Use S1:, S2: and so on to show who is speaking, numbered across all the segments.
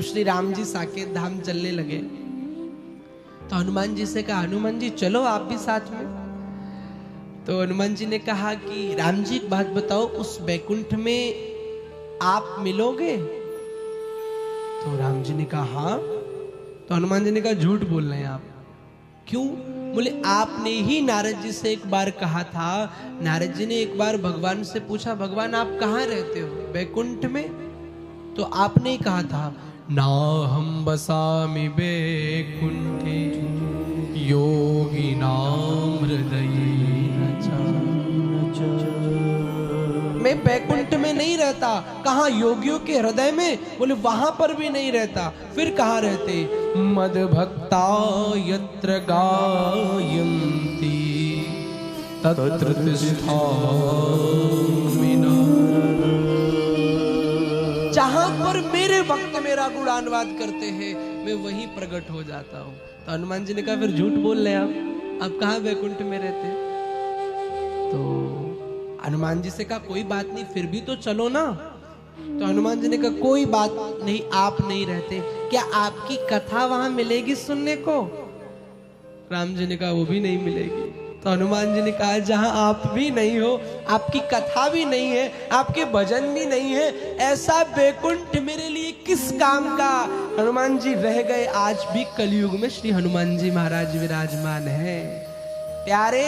S1: जब श्री राम जी साकेत धाम चलने लगे तो हनुमान जी से कहा, हनुमान जी चलो आप भी साथ में। तो हनुमान जी ने कहा कि राम जी एक बात बताओ, उस बैकुंठ में आप मिलोगे? तो राम जी ने कहा हाँ। तो हनुमान जी ने कहा झूठ बोल रहे हैं आप। क्यों? बोले आपने ही नारद जी से एक बार कहा था, नारद जी ने एक बार भगवान से पूछा, भगवान आप कहाँ रहते हो? बैकुंठ में। तो आपने ही कहा था, ना हम बसामि बैकुंठे योगिनां हृदये। मैं बैकुंठ में नहीं रहता। कहाँ? योगियों के हृदय में। बोले वहां पर भी नहीं रहता। फिर कहाँ रहते? मद भक्ता यत्र गायन्ति तत्र तिष्ठामि। जहां पर मेरे भक्त मेरा गुणानुवाद करते हैं मैं वहीं प्रकट हो जाता हूँ। तो हनुमान जी ने कहा फिर झूठ बोल रहे आप कहाँ बैकुंठ में रहते? तो हनुमान जी से कहा कोई बात नहीं, फिर भी तो चलो ना। तो हनुमान जी ने कहा कोई बात नहीं, आप नहीं रहते, क्या आपकी कथा वहां मिलेगी सुनने को? राम जी ने कहा वो भी नहीं मिलेगी। तो हनुमान जी ने कहा जहां आप भी नहीं हो, आपकी कथा भी नहीं है, आपके भजन भी नहीं है, ऐसा बैकुंठ मेरे लिए किस काम का? हनुमान जी रह गए। आज भी कलयुग में श्री हनुमान जी महाराज विराजमान है। प्यारे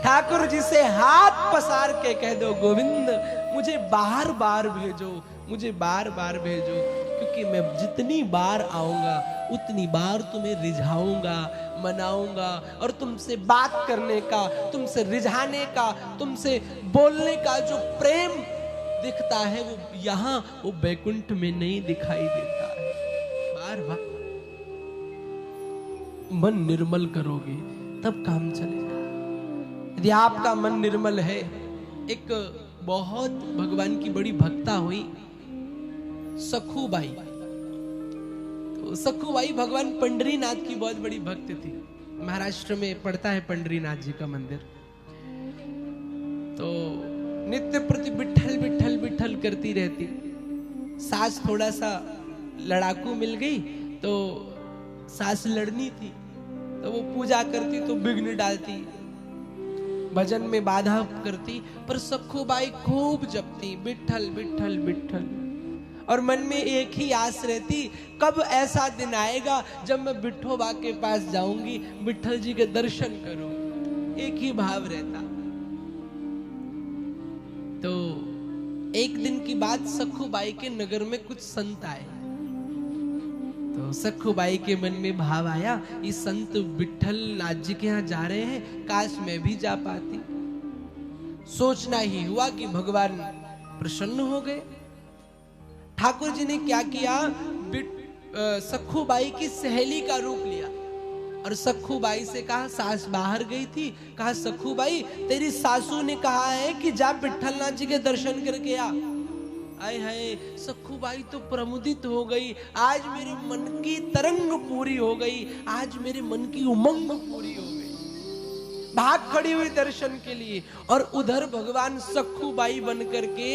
S1: ठाकुर जी से हाथ पसार के कह दो, गोविंद मुझे बार बार भेजो, मुझे बार बार भेजो, क्योंकि मैं जितनी बार आऊंगा उतनी बार तुम्हें रिझाऊंगा, मनाऊंगा, और तुमसे बात करने का, तुमसे रिझाने का, तुमसे बोलने का जो प्रेम दिखता है वो यहाँ वो बैकुंठ में नहीं दिखाई देता है। बार बार मन निर्मल करोगे तब काम चलेगा। यदि आपका मन निर्मल है, एक बहुत भगवान की बड़ी भक्ता हुई सखूबाई। तो सखूबाई भगवान पंडरीनाथ की बहुत बड़ी भक्त थी। महाराष्ट्र में पड़ता है पंडरीनाथ जी का मंदिर। तो नित्य प्रति विठल विठल विठल करती रहती। सास थोड़ा सा लड़ाकू मिल गई तो सास लड़नी थी, तो वो पूजा करती तो विघ्न डालती, भजन में बाधा करती, पर सखूबाई खूब जपती विठल विठल विठल। और मन में एक ही आस रहती, कब ऐसा दिन आएगा जब मैं विठोबा के पास जाऊंगी, विठल जी के दर्शन करूंगी। एक ही भाव रहता। तो एक दिन की बात, सखूबाई के नगर में कुछ संत आए। तो सखूबाई के मन में भाव आया, ये संत विठल नाथ जी के यहाँ जा रहे हैं, काश मैं भी जा पाती। सोचना ही हुआ कि भगवान प्रसन्न हो गए। ठाकुर जी ने क्या किया, सखूबाई की सहेली का रूप लिया और सखूबाई से कहा, सास बाहर गई थी, कहा सखूबाई तेरी सासू ने कहा है कि जा विठलनाथ जी के दर्शन करके आ। आए हाय, सखूबाई तो प्रमुदित हो गई, आज मेरे मन की तरंग पूरी हो गई, आज मेरे मन की उमंग पूरी हो गई। भाग खड़ी हुई दर्शन के लिए। और उधर भगवान सखूबाई बन करके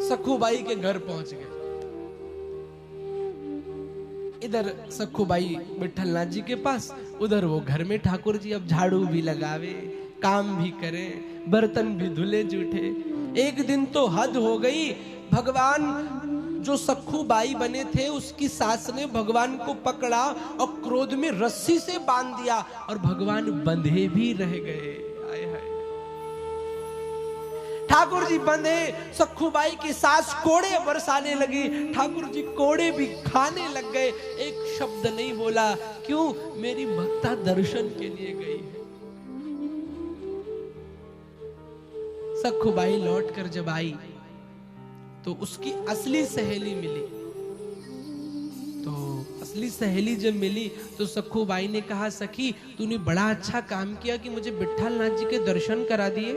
S1: सखूबाई के घर पहुंच गए। इधर सखूबाई विठलनाथ जी के पास, उधर वो घर में ठाकुर जी अब झाड़ू भी लगावे, काम भी करे, बर्तन भी धुले जूठे। एक दिन तो हद हो गई, भगवान जो सखूबाई बने थे उसकी सास ने भगवान को पकड़ा और क्रोध में रस्सी से बांध दिया और भगवान बंधे भी रह गए। आए हाय, ठाकुर जी बंधे, सखूबाई की सास कोड़े बरसाने लगी, ठाकुर जी कोड़े भी खाने लग गए। एक शब्द नहीं बोला। क्यों? मेरी भक्ता दर्शन के लिए गई है। सखूबाई लौट कर जब आई तो उसकी असली सहेली मिली। तो असली सहेली जब मिली तो सखूबाई ने कहा, सखी तूने बड़ा अच्छा काम किया कि मुझे विठलनाथ जी के दर्शन करा दिए।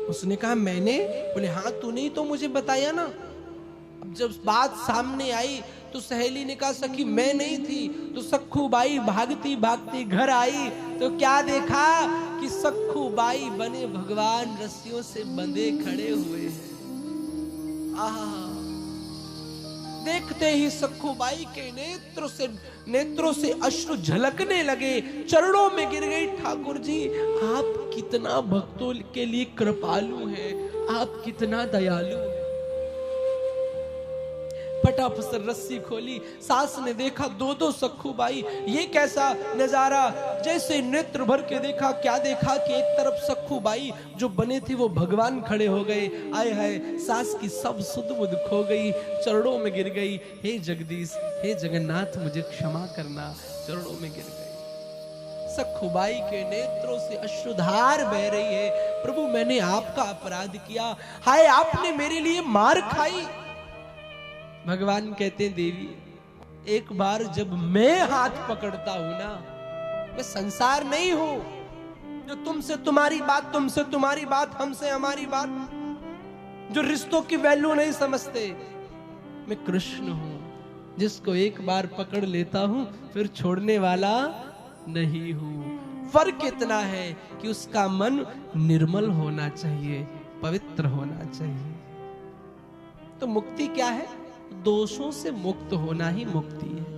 S1: उसने कहा मैंने? बोले हाँ, तूने ही तो मुझे बताया ना। अब जब बात सामने आई तो सहेली ने कहा, सखी मैं नहीं थी। तो सखूबाई भागती भागती घर आई तो क्या देखा कि सखूबाई बने भगवान रस्सियों से बंधे खड़े हुए हैं। देखते ही सखुबाई के नेत्रों से अश्रु झलकने लगे, चरणों में गिर गई। ठाकुर जी, आप कितना भक्तों के लिए कृपालु हैं, आप कितना दयालु हैं। फटाफट से रस्सी खोली, सास ने देखा दो सखुबाई। ये कैसा नजारा, जैसे नेत्र भर के देखा, क्या देखा कि एक तरफ सखुबाई जो बने थे वो भगवान खड़े हो गए। आए हाय, सास की सब सुध बुध खो गई, चरणों में गिर गई। हे जगदीश, हे जगन्नाथ, मुझे क्षमा करना, चरणों में गिर गई। सखुबाई के नेत्रों से अश्रुधार बह रही है। प्रभु, मैंने आपका अपराध किया, हाय आपने मेरे लिए मार खाई। भगवान कहते हैं, देवी, एक बार जब मैं हाथ पकड़ता हूं ना, मैं संसार नहीं हूं जो तुमसे तुम्हारी बात, तुमसे तुम्हारी बात, हमसे हमारी बात, जो रिश्तों की वैल्यू नहीं समझते। मैं कृष्ण हूं, जिसको एक बार पकड़ लेता हूं फिर छोड़ने वाला नहीं हूं। फर्क इतना है कि उसका मन निर्मल होना चाहिए, पवित्र होना चाहिए। तो मुक्ति क्या है? दोषों से मुक्त होना ही मुक्ति है।